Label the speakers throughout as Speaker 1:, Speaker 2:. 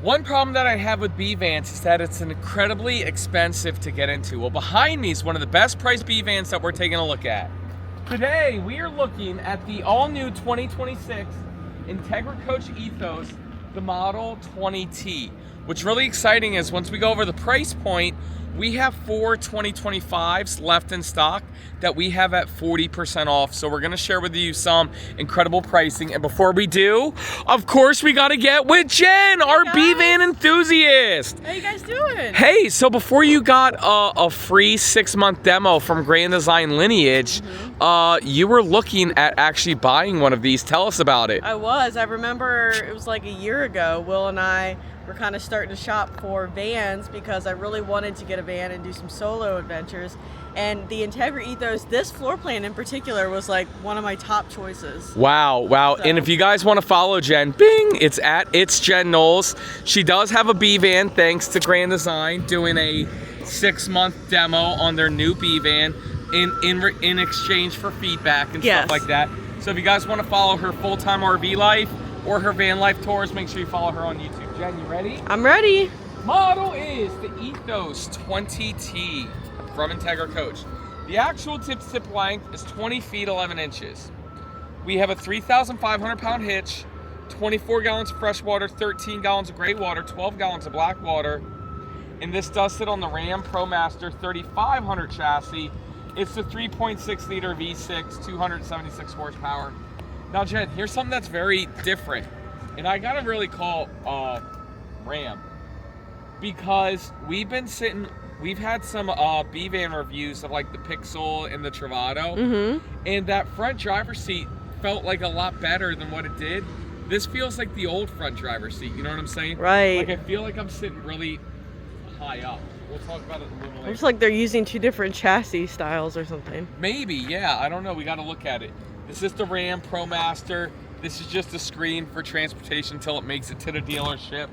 Speaker 1: One problem that I have with B vans is that it's incredibly expensive to get into. Well, behind me is one of the best priced B vans that we're taking a look at. Today, we are looking at the all-new 2026 Integra Coach Ethos, the Model 20T. What's really exciting is once we go over the price point, we have 4 2025s left in stock that we have at 40% off. So we're gonna share with you some incredible pricing. And before we do, of course, we gotta get with Jen, our B-Van enthusiast.
Speaker 2: How you guys doing?
Speaker 1: Hey, so before you got a free 6-month demo from Grand Design Lineage, you were looking at actually buying one of these. Tell us about it.
Speaker 2: I remember it was like a year ago, Will and I were kind of starting to shop for vans because I really wanted to get a van and do some solo adventures. And the Integra Ethos, this floor plan in particular, was like one of my top choices.
Speaker 1: Wow. So. And if you guys want to follow Jen, bing, it's Jen Knowles. She does have a B-Van thanks to Grand Design doing a 6-month demo on their new B-Van in exchange for feedback and stuff like that. So if you guys want to follow her full-time RV life or her van life tours, make sure you follow her on YouTube. Jen, you ready?
Speaker 2: I'm ready.
Speaker 1: Model is the Ethos 20T from Integra Coach. The actual tip length is 20 feet 11 inches. We have a 3,500 pound hitch, 24 gallons of fresh water, 13 gallons of gray water, 12 gallons of black water. And this does sit on the Ram ProMaster 3500 chassis. It's the 3.6 liter V6, 276 horsepower. Now Jen, here's something that's very different. And I gotta really call Ram, because we've had some B-Van reviews of like the Pixel and the Travado, and that front driver's seat felt like a lot better than what it did. This feels like the old front driver's seat, you know what I'm saying?
Speaker 2: Right.
Speaker 1: Like I feel like I'm sitting really high up. We'll talk about it a little later.
Speaker 2: Looks like they're using 2 different chassis styles or something.
Speaker 1: Maybe, yeah, I don't know, we gotta look at it. This is the Ram ProMaster. This is just a screen for transportation until it makes it to the dealership.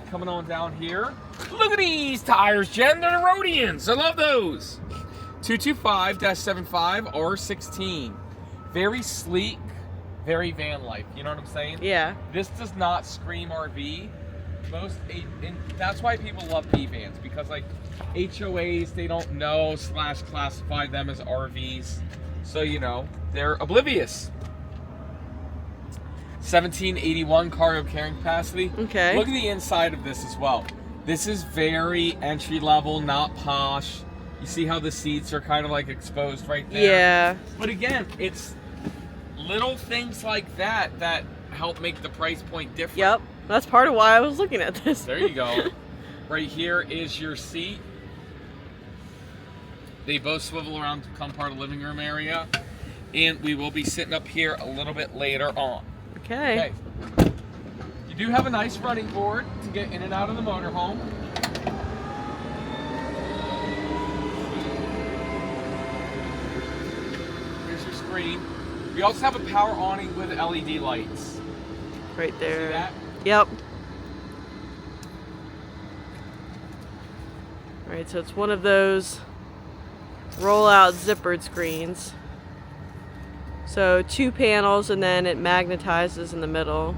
Speaker 1: Coming on down here, look at these tires, Jen. They're the Rhodians. I love those. 225-75 R16. Very sleek, very van-like. You know what I'm saying?
Speaker 2: Yeah.
Speaker 1: This does not scream RV. And that's why people love B-Vans, because like HOAs, they don't know / classify them as RVs. So, you know, they're oblivious. 1781 cargo carrying capacity.
Speaker 2: Okay.
Speaker 1: Look at the inside of this as well. This is very entry level, not posh. You see how the seats are kind of like exposed right there?
Speaker 2: Yeah.
Speaker 1: But again, it's little things like that help make the price point different.
Speaker 2: Yep. That's part of why I was looking at this.
Speaker 1: There you go. Right here is your seat. They both swivel around to become part of the living room area. And we will be sitting up here a little bit later on.
Speaker 2: Okay.
Speaker 1: You do have a nice running board to get in and out of the motorhome. Here's your screen. We also have a power awning with LED lights.
Speaker 2: Right there.
Speaker 1: See that?
Speaker 2: Yep. Alright, so it's one of those roll-out zippered screens. So 2 panels, and then it magnetizes in the middle.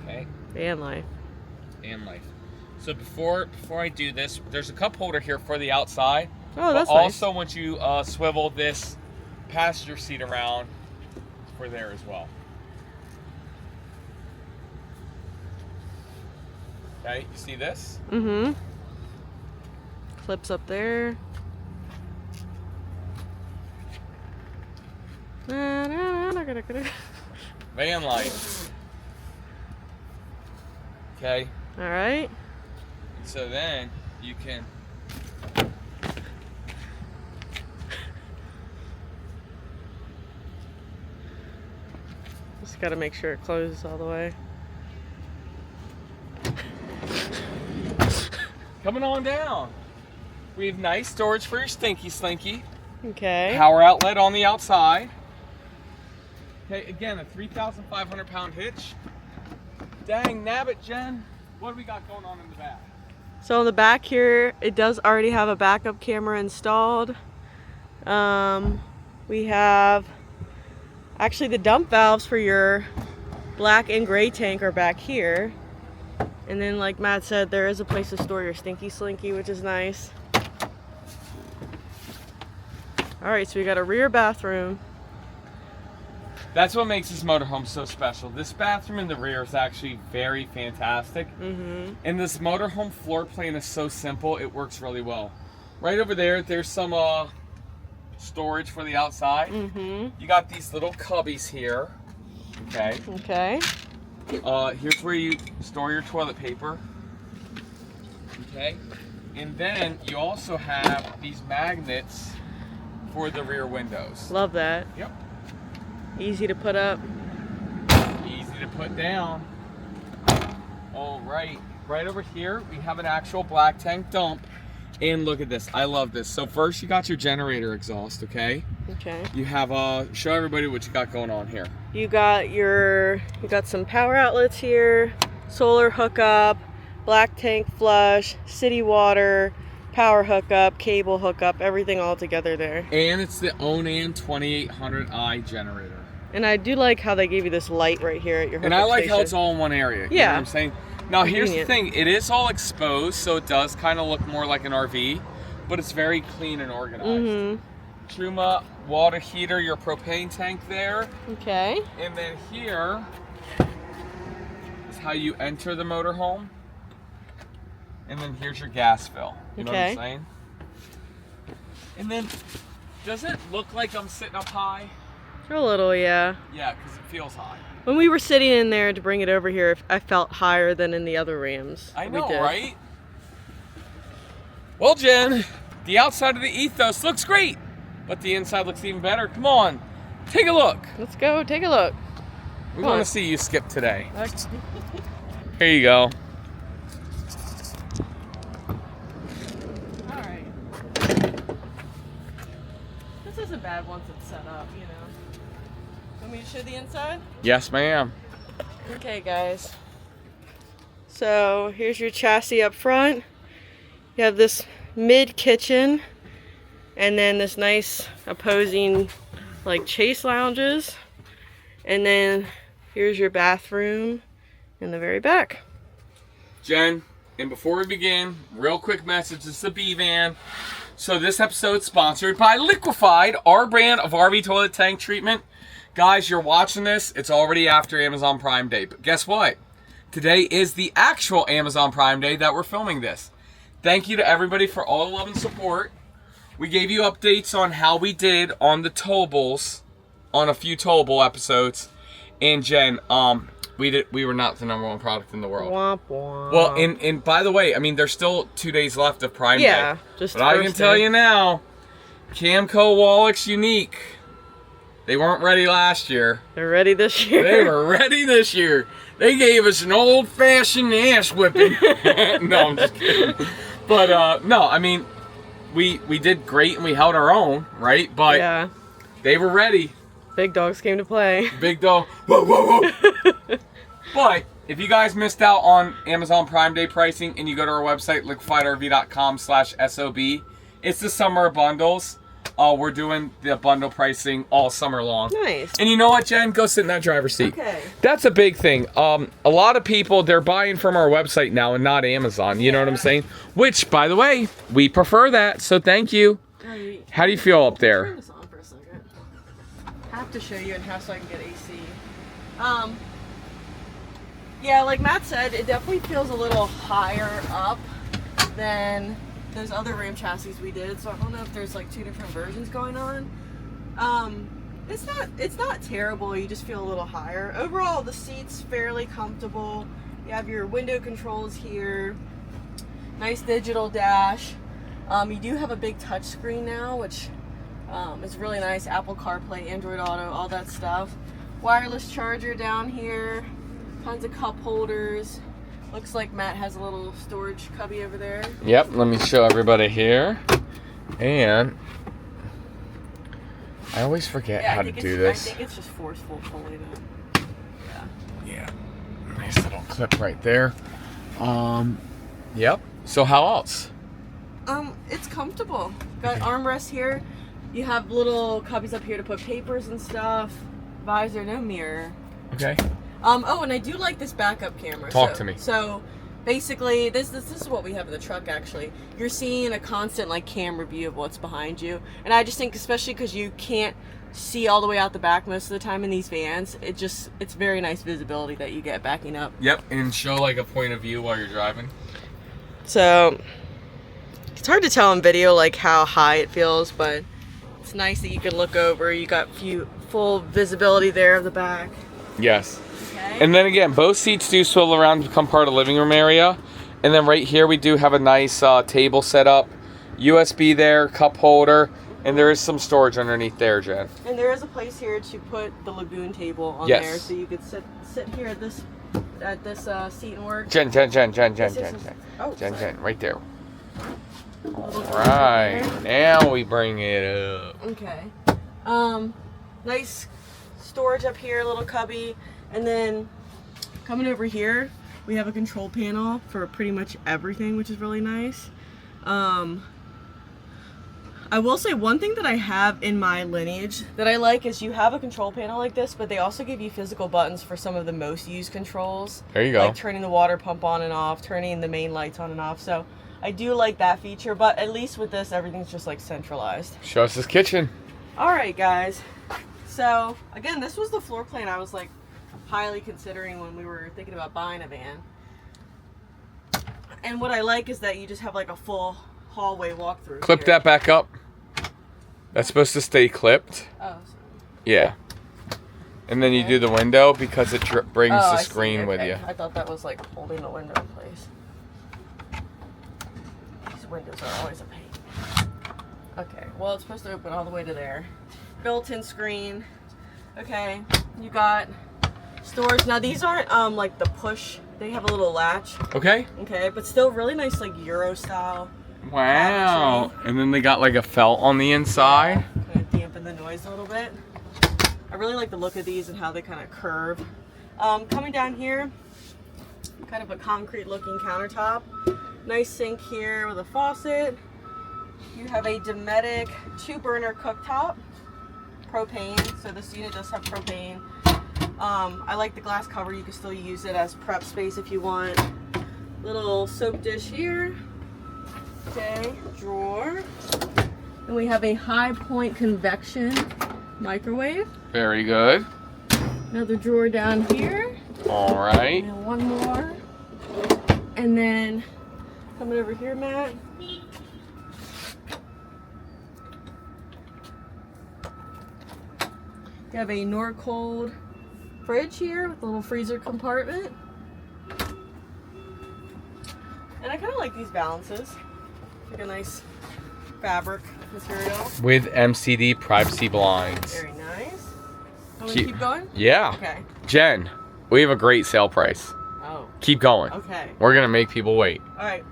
Speaker 1: Okay.
Speaker 2: Van life.
Speaker 1: Van life. So before I do this, there's a cup holder here for the outside.
Speaker 2: Oh, that's
Speaker 1: but also,
Speaker 2: nice.
Speaker 1: once you swivel this passenger seat around, it's for there as well. Okay, you see this?
Speaker 2: Mm-hmm. Clips up there.
Speaker 1: Van life. Okay.
Speaker 2: All right.
Speaker 1: So then you can
Speaker 2: Just gotta make sure it closes all the way.
Speaker 1: coming on down. We have nice storage for your stinky slinky.
Speaker 2: Okay.
Speaker 1: Power outlet on the outside. Okay, again, a 3,500 pound hitch. Dang nabbit, Jen. What do we got going on in the back?
Speaker 2: So in the back here, it does already have a backup camera installed. We have actually the dump valves for your black and gray tank are back here. And then like Matt said, there is a place to store your Stinky Slinky, which is nice. Alright, so we got a rear bathroom.
Speaker 1: That's what makes this motorhome so special. This bathroom in the rear is actually very fantastic. And this motorhome floor plan is so simple, it works really well. Right over there, there's some storage for the outside. You got these little cubbies here. Okay.
Speaker 2: Okay.
Speaker 1: Here's where you store your toilet paper. Okay. And then you also have these magnets for the rear windows.
Speaker 2: Love that.
Speaker 1: Yep.
Speaker 2: Easy to put up.
Speaker 1: Easy to put down. All right. Right over here, we have an actual black tank dump. And look at this. I love this. So first you got your generator exhaust, okay?
Speaker 2: Okay.
Speaker 1: You have show everybody what you got going on here.
Speaker 2: You got some power outlets here, solar hookup, black tank flush, city water, power hookup, cable hookup, everything all together there.
Speaker 1: And it's the Onan 2800i generator.
Speaker 2: And I do like how they gave you this light right here at your hookup
Speaker 1: And I like
Speaker 2: station.
Speaker 1: how it's all in one area. You know what I'm saying? Now here's the thing, it is all exposed, so it does kind of look more like an RV, but it's very clean and organized. Truma water heater, your propane tank there.
Speaker 2: Okay.
Speaker 1: And then here is how you enter the motorhome. And then here's your gas fill. You know what I'm saying? And then, does it look like I'm sitting up high?
Speaker 2: A little, yeah.
Speaker 1: Yeah, because it feels high.
Speaker 2: When we were sitting in there to bring it over here, I felt higher than in the other Rams.
Speaker 1: I know, right? Well, Jen, the outside of the Ethos looks great, but the inside looks even better. Come on, take a look.
Speaker 2: Let's go take a look.
Speaker 1: We want to see you skip today. Here you go.
Speaker 2: Alright. This isn't bad once it's set up, you know. Want me to show the inside?
Speaker 1: Yes, ma'am.
Speaker 2: Okay, guys. So here's your chassis up front. You have this mid kitchen, and then this nice opposing like chase lounges, and then here's your bathroom in the very back.
Speaker 1: Jen, and before we begin, real quick message. This is the B-Van. So this episode is sponsored by Liquified, our brand of RV toilet tank treatment. Guys, you're watching this, it's already after Amazon Prime Day, but guess what? Today is the actual Amazon Prime Day that we're filming this. Thank you to everybody for all the love and support. We gave you updates on how we did on the towables, on a few towable episodes. And Jen, we were not the #1 product in the world.
Speaker 2: Womp womp.
Speaker 1: Well, and by the way, I mean, there's still 2 days left of Prime Day.
Speaker 2: Yeah, just
Speaker 1: but I can tell you now, Camco Wallach's unique. They weren't ready last year.
Speaker 2: They're ready this year.
Speaker 1: They were ready this year. They gave us an old-fashioned ass whipping. No, I'm just kidding. But no, I mean, we did great and we held our own, right? But
Speaker 2: yeah,
Speaker 1: they were ready.
Speaker 2: big dogs came to play.
Speaker 1: Big dog. Whoa, whoa, whoa. But if you guys missed out on Amazon Prime Day pricing and you go to our website, liquifiedrv.com/SOB, it's the summer bundles. We're doing the bundle pricing all summer long.
Speaker 2: Nice.
Speaker 1: And you know what, Jen? Go sit in that driver's seat.
Speaker 2: Okay.
Speaker 1: That's a big thing. A lot of people, they're buying from our website now and not Amazon. You know what I'm saying? Which, by the way, we prefer that. So thank you.
Speaker 2: Right.
Speaker 1: How do you feel up there?
Speaker 2: Turn this on for a second. I have to show you and how so I can get AC. Yeah, like Matt said, it definitely feels a little higher up than those other Ram chassis we did. So I don't know if there's like 2 different versions going on. It's not terrible. You just feel a little higher. Overall, the seat's fairly comfortable. You have your window controls here. Nice digital dash. You do have a big touch screen now, which is really nice. Apple CarPlay, Android Auto, all that stuff. Wireless charger down here. Tons of cup holders. Looks like Matt has a little storage cubby over there.
Speaker 1: Yep, let me show everybody here. And I always forget how to do this.
Speaker 2: I think it's just forceful fully though.
Speaker 1: Yeah. Nice little clip right there. Yep. So how else?
Speaker 2: It's comfortable. Got armrests here. You have little cubbies up here to put papers and stuff. Visor, no mirror.
Speaker 1: Okay.
Speaker 2: Oh, and I do like this backup camera.
Speaker 1: Talk to me.
Speaker 2: So basically, this is what we have in the truck. Actually, you're seeing a constant like camera view of what's behind you, and I just think, especially because you can't see all the way out the back most of the time in these vans, it's very nice visibility that you get backing up.
Speaker 1: Yep, and show like a point of view while you're driving.
Speaker 2: So it's hard to tell on video like how high it feels, but it's nice that you can look over. You got full visibility there of the back.
Speaker 1: Yes.
Speaker 2: Okay.
Speaker 1: And then again, both seats do swivel around to become part of the living room area. And then right here we do have a nice table set up. USB there, cup holder, and there is some storage underneath there, Jen.
Speaker 2: And there is a place here to put the lagoon table on
Speaker 1: Yes.
Speaker 2: there, so you could sit here at this seat and work.
Speaker 1: Jen,
Speaker 2: Oh,
Speaker 1: Jen, right there. Alright, now we bring it up.
Speaker 2: Okay. Nice storage up here, little cubby, and then coming over here, we have a control panel for pretty much everything, which is really nice. I will say one thing that I have in my Lineage that I like is you have a control panel like this, but they also give you physical buttons for some of the most used controls.
Speaker 1: There you go.
Speaker 2: Like turning the water pump on and off, turning the main lights on and off. So I do like that feature, but at least with this, everything's just like centralized.
Speaker 1: Show us this kitchen.
Speaker 2: All right, guys. So again, this was the floor plan I was like highly considering when we were thinking about buying a van. And what I like is that you just have like a full hallway walkthrough.
Speaker 1: Clip
Speaker 2: here.
Speaker 1: that back up. That's supposed to stay clipped.
Speaker 2: Oh, sorry.
Speaker 1: Yeah. And then you do the window because it brings the
Speaker 2: I see.
Speaker 1: screen with
Speaker 2: Okay.
Speaker 1: you.
Speaker 2: I thought that was like holding the window in place. These windows are always a pain. Okay, well, it's supposed to open all the way to there. Built-in screen. Okay, you got storage. Now these aren't like the push. They have a little latch.
Speaker 1: Okay.
Speaker 2: Okay, but still really nice, like Euro style.
Speaker 1: Wow. And then they got like a felt on the inside.
Speaker 2: Kind of dampen the noise a little bit. I really like the look of these and how they kind of curve. Coming down here, kind of a concrete looking countertop. Nice sink here with a faucet. You have a Dometic 2-burner cooktop. Propane, so this unit does have propane. I like the glass cover. You can still use it as prep space if you want. Little soap dish here. Okay, drawer. And we have a high point convection microwave.
Speaker 1: Very good.
Speaker 2: Another drawer down here.
Speaker 1: All right.
Speaker 2: And one more. And then coming over here, Matt. You have a Norcold fridge here with a little freezer compartment. And I kind of like these balances. Like a nice fabric material.
Speaker 1: With MCD privacy blinds.
Speaker 2: Very nice. Want me to keep going?
Speaker 1: Yeah.
Speaker 2: Okay.
Speaker 1: Jen, we have a great sale price.
Speaker 2: Oh.
Speaker 1: Keep going.
Speaker 2: Okay.
Speaker 1: We're going to make people wait.
Speaker 2: All right.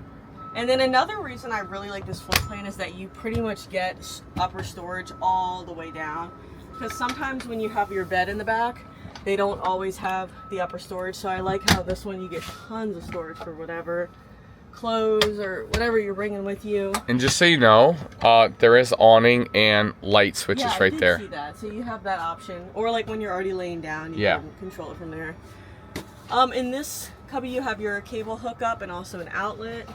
Speaker 2: And then another reason I really like this floor plan is that you pretty much get upper storage all the way down. Because sometimes when you have your bed in the back, they don't always have the upper storage. So I like how this one you get tons of storage for whatever clothes or whatever you're bringing with you.
Speaker 1: And just so you know, there is awning and light switches
Speaker 2: Yeah,
Speaker 1: right
Speaker 2: I did
Speaker 1: there.
Speaker 2: see that. So you have that option. Or like when you're already laying down, you can control it from there. In this cubby, you have your cable hookup and also an outlet.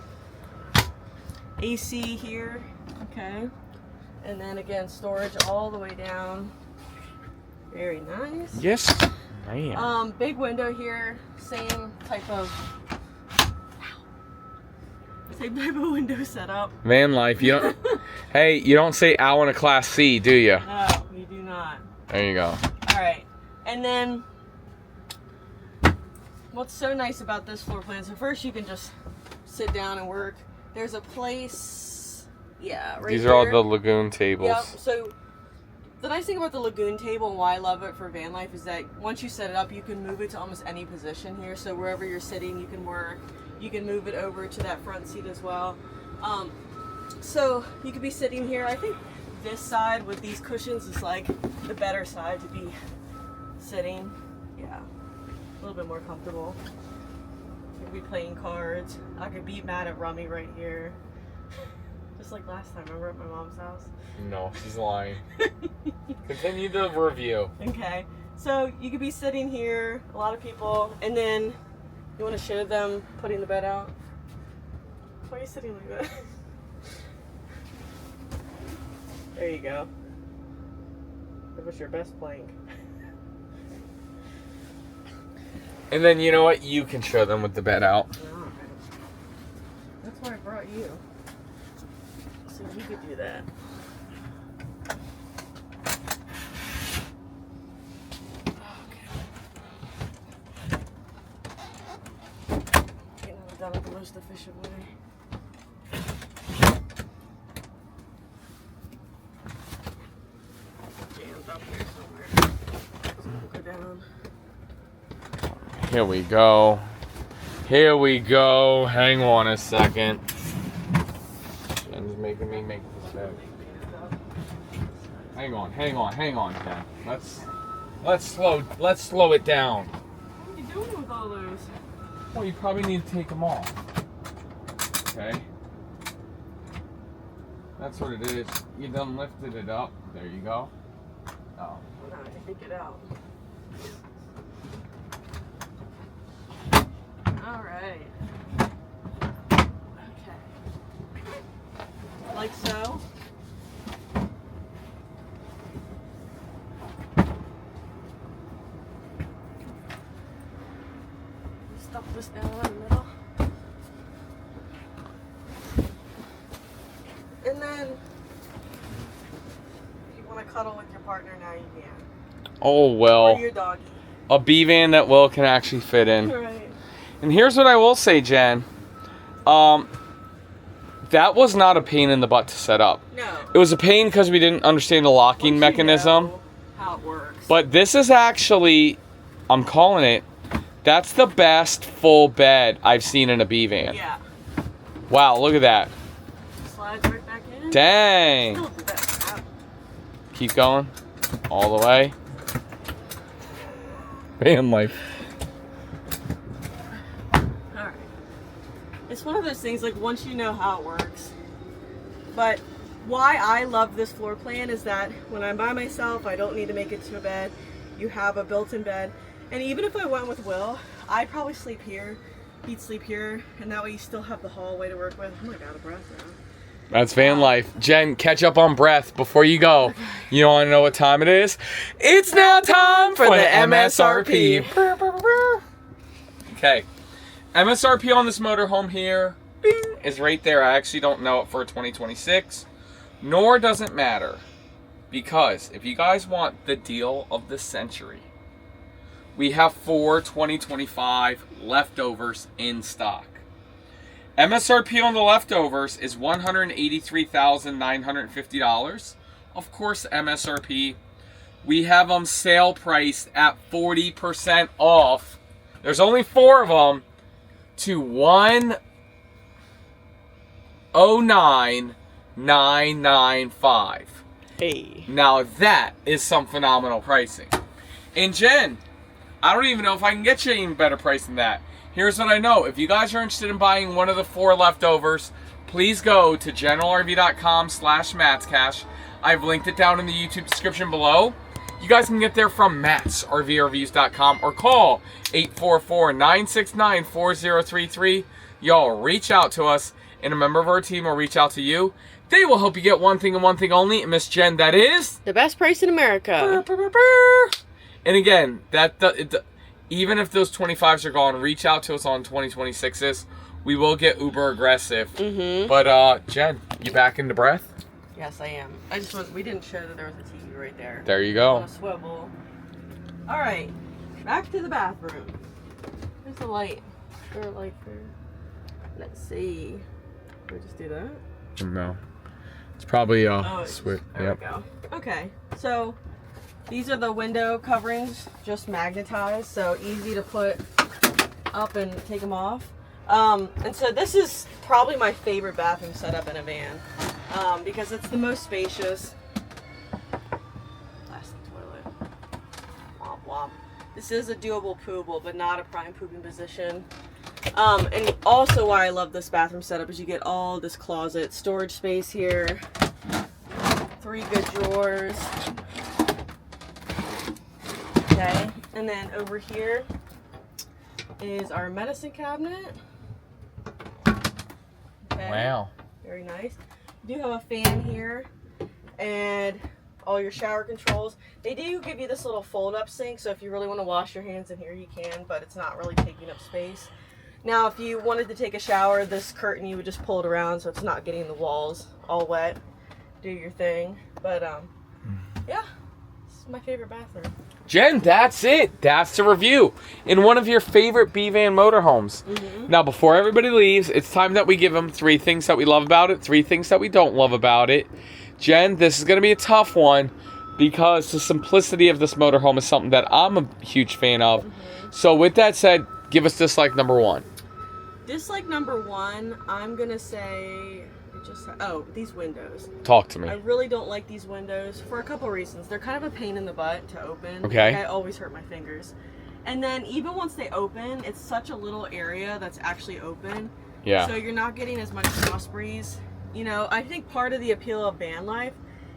Speaker 2: AC here, okay. And then again, storage all the way down. Very nice.
Speaker 1: Yes, man.
Speaker 2: Big window here, same type of window setup.
Speaker 1: Van life, you don't. Hey, you don't say ow in a Class C, do you?
Speaker 2: No, you do not.
Speaker 1: There you go.
Speaker 2: All right, and then what's so nice about this floor plan? So first, you can just sit down and work. There's a place, yeah, right
Speaker 1: These
Speaker 2: here.
Speaker 1: are all the lagoon tables.
Speaker 2: Yep. So the nice thing about the lagoon table and why I love it for van life is that once you set it up, you can move it to almost any position here. So wherever you're sitting, you can work. You can move it over to that front seat as well. So you could be sitting here. I think this side with these cushions is like the better side to be sitting. Yeah, a little bit more comfortable. You could be playing cards. I could beat Matt at Rummy right here. Just like last time, remember at my mom's house?
Speaker 1: No, she's lying. Continue the review.
Speaker 2: Okay. So you could be sitting here, a lot of people, and then you want to show them putting the bed out? Why are you sitting like that? There you go. That was your best plank.
Speaker 1: And then you know what? You can show them with the bed out.
Speaker 2: Alright. That's why I brought you. So you could do that. Done it the most efficient way. Jammed up here somewhere. So we'll go down.
Speaker 1: Here we go. Here we go. Hang on a second. Jen's making me make this bed. Hang on, Jen. Let's slow it down.
Speaker 2: What are you doing with all those?
Speaker 1: Well, you probably need to take them off. Okay. That's what it is. You done lifted it up. There you go. Oh.
Speaker 2: Well, now I can take it out. All right. Okay. Like so. Stuff this down in the middle. And then, if you want to cuddle with your partner now, you can.
Speaker 1: Oh well.
Speaker 2: Or your doggy.
Speaker 1: A B-van that Will can actually fit in.
Speaker 2: Right.
Speaker 1: And here's what I will say, Jen. That was not a pain in the butt to set up.
Speaker 2: No.
Speaker 1: It was a pain because we didn't understand the locking
Speaker 2: Once
Speaker 1: mechanism.
Speaker 2: You know how it works.
Speaker 1: But this is actually, I'm calling it, that's the best full bed I've seen in a B-van.
Speaker 2: Yeah.
Speaker 1: Wow, look at that.
Speaker 2: Slides right back in.
Speaker 1: Dang.
Speaker 2: Still do that.
Speaker 1: Keep going. All the way. Van life.
Speaker 2: Alright. It's one of those things, like, once you know how it works. But why I love this floor plan is that when I'm by myself, I don't need to make it to a bed. You have a built-in bed. And even if I went with Will, I'd probably sleep here. He'd sleep here. And that way you still have the hallway to work with. Oh my god, out of breath now.
Speaker 1: That's van life. Jen, catch up on breath before you go. You want to know what time it is? It's now time for the MSRP. Okay. MSRP on this motorhome here, bing, is right there. I actually don't know it for 2026. Nor does it matter. Because if you guys want the deal of the century, we have 4 2025 leftovers in stock. MSRP on the leftovers is $183,950. Of course, MSRP. We have them sale priced at 40% off. There's only 4 of them to $109,995.
Speaker 2: Hey.
Speaker 1: Now that is some phenomenal pricing. And Jen, I don't even know if I can get you an even better price than that. Here's what I know. If you guys are interested in buying one of the 4 leftovers, please go to generalrv.com/mattscash. I've linked it down in the YouTube description below. You guys can get there from mattsrvreviews.com or call 844-969-4033. Y'all reach out to us and a member of our team will reach out to you. They will help you get one thing and one thing only. And Miss Jen, that is
Speaker 2: the best price in America.
Speaker 1: And again, even if those 25s are gone, reach out to us on 2026s. We will get uber aggressive.
Speaker 2: Mm-hmm.
Speaker 1: But Jen, you back into breath?
Speaker 2: Yes, I am. We didn't show that there was a TV right there.
Speaker 1: There you go.
Speaker 2: On a swivel. All right, back to the bathroom. There's the light. Is there a light there? Let's see. Can we just do that?
Speaker 1: No. It's probably
Speaker 2: switch. There we go. Okay, so these are the window coverings, just magnetized, so easy to put up and take them off. And so this is probably my favorite bathroom setup in a van, because it's the most spacious. Plastic toilet. Womp womp. This is a doable poopable, but not a prime pooping position. And also why I love this bathroom setup is you get all this closet storage space here. 3 good drawers. Okay. And then over here is our medicine cabinet. Okay.
Speaker 1: Wow.
Speaker 2: Very nice. You do have a fan here and all your shower controls. They do give you this little fold-up sink, so if you really want to wash your hands in here, you can, but it's not really taking up space. Now, if you wanted to take a shower, this curtain, you would just pull it around so it's not getting the walls all wet. Do your thing. But, yeah, this is my favorite bathroom.
Speaker 1: Jen, that's it. That's the review in one of your favorite B-Van motorhomes. Now, before everybody leaves, it's time that we give them 3 things that we love about it, 3 things that we don't love about it. Jen, this is going to be a tough one because the simplicity of this motorhome is something that I'm a huge fan of. So with that said, give us dislike number 1.
Speaker 2: Dislike number 1, I'm going to say, these windows.
Speaker 1: Talk to me.
Speaker 2: I really don't like these windows for a couple reasons. They're kind of a pain in the butt to open.
Speaker 1: Okay.
Speaker 2: Like, I always hurt my fingers. And then even once they open, it's such a little area that's actually open.
Speaker 1: Yeah.
Speaker 2: So you're not getting as much cross breeze. You know, I think part of the appeal of van life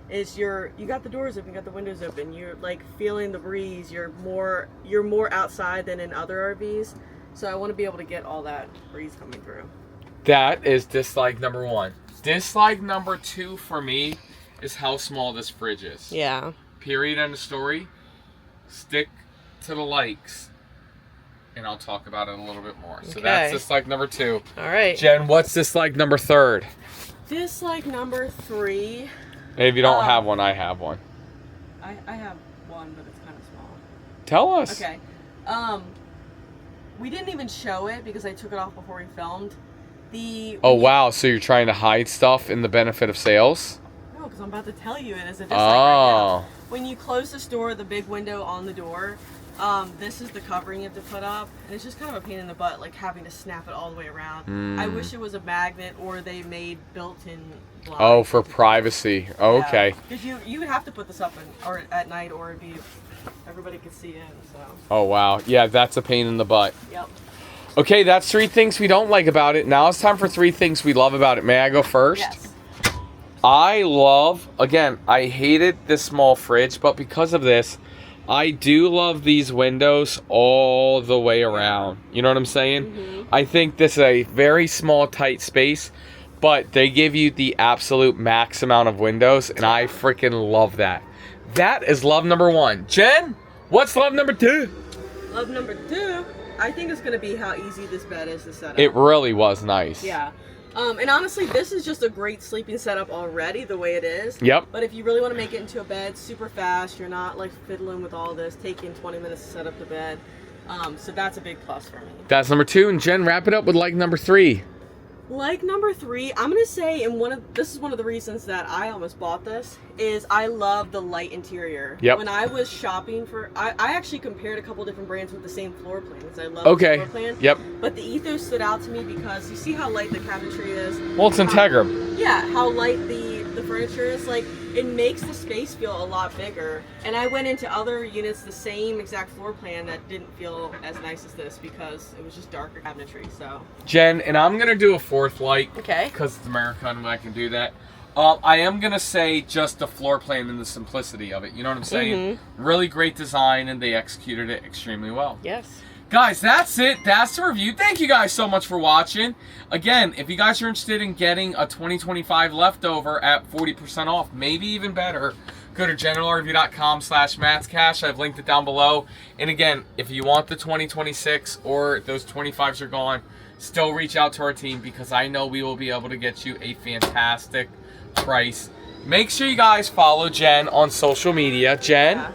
Speaker 2: is you got the doors open, you got the windows open. You're like feeling the breeze. You're more outside than in other RVs. So I want to be able to get all that breeze coming through.
Speaker 1: That is dislike number 1. Dislike number 2 for me is how small this fridge is.
Speaker 2: Yeah.
Speaker 1: Period, end of story. Stick to the likes. And I'll talk about it a little bit more. So that's dislike number 2.
Speaker 2: All right.
Speaker 1: Jen, what's dislike number 3?
Speaker 2: Dislike number 3.
Speaker 1: If you don't have one, I have one.
Speaker 2: I have one, but it's kind of small.
Speaker 1: Tell us.
Speaker 2: Okay. We didn't even show it because I took it off before we filmed.
Speaker 1: Oh, wow. So you're trying to hide stuff in the benefit of sales?
Speaker 2: No, because I'm about to tell you it as a dislike right now.
Speaker 1: Oh.
Speaker 2: When you close this door, the big window on the door, this is the covering you have to put up. And it's just kind of a pain in the butt, like having to snap it all the way around. I wish it was a magnet or they made built-in blinds.
Speaker 1: Oh, for privacy. Oh, okay.
Speaker 2: Because you would have to put this up or at night or it'd be, everybody could see in, so.
Speaker 1: Oh, wow. Yeah, that's a pain in the butt.
Speaker 2: Yep.
Speaker 1: Okay, that's 3 things we don't like about it. Now it's time for 3 things we love about it. May I go first?
Speaker 2: Yes.
Speaker 1: I love, again, I hated this small fridge, but because of this, I do love these windows all the way around. You know what I'm saying? I think this is a very small, tight space, but they give you the absolute max amount of windows, and I freaking love that. That is love number 1. Jen, what's love number 2?
Speaker 2: Love number 2, I think it's going to be how easy this bed is to set up.
Speaker 1: It really was nice.
Speaker 2: Yeah. And honestly, this is just a great sleeping setup already, the way it is.
Speaker 1: Yep.
Speaker 2: But if you really want to make it into a bed super fast, you're not like fiddling with all this, taking 20 minutes to set up the bed. So that's a big plus for me.
Speaker 1: That's number 2. And Jen, wrap it up with like number 3.
Speaker 2: Like number 3, I'm gonna say, this is one of the reasons that I almost bought this, is I love the light interior.
Speaker 1: Yep.
Speaker 2: When I was shopping I actually compared a couple different brands with the same floor plans. I love the floor plan.
Speaker 1: Yep.
Speaker 2: But the Ethos stood out to me because you see how light the cabinetry is.
Speaker 1: Well, it's Integra.
Speaker 2: Yeah, how light the furniture is. Like, it makes the space feel a lot bigger. And I went into other units, the same exact floor plan, that didn't feel as nice as this because it was just darker cabinetry. So
Speaker 1: Jen, and I'm gonna do a 4th like.
Speaker 2: Okay.
Speaker 1: Because it's America and I can do that. I am gonna say just the floor plan and the simplicity of it. You know what I'm saying? Really great design, and they executed it extremely well.
Speaker 2: Yes.
Speaker 1: Guys, that's it. That's the review. Thank you guys so much for watching. Again, if you guys are interested in getting a 2025 leftover at 40% off, maybe even better, go to generalrv.com/mattscash. I've linked it down below. And again, if you want the 2026 or those 25s are gone, still reach out to our team because I know we will be able to get you a fantastic price. Make sure you guys follow Jen on social media. Jen?
Speaker 2: Yeah.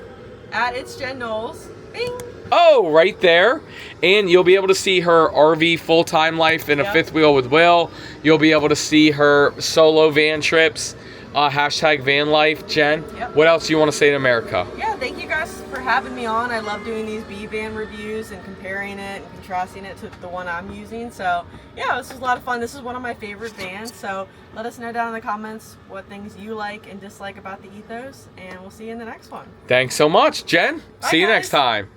Speaker 2: At It's Jen Knowles. Bing.
Speaker 1: Oh, right there. And you'll be able to see her RV full-time life in a fifth wheel with Will. You'll be able to see her solo van trips. Hashtag van life. Jen, what else do you want to say to America?
Speaker 2: Yeah, thank you guys for having me on. I love doing these B-Van reviews and comparing it and contrasting it to the one I'm using. So yeah, this was a lot of fun. This is one of my favorite vans. So let us know down in the comments what things you like and dislike about the Ethos, and we'll see you in the next one.
Speaker 1: Thanks so much, Jen.
Speaker 2: Bye,
Speaker 1: see you
Speaker 2: guys.
Speaker 1: next time.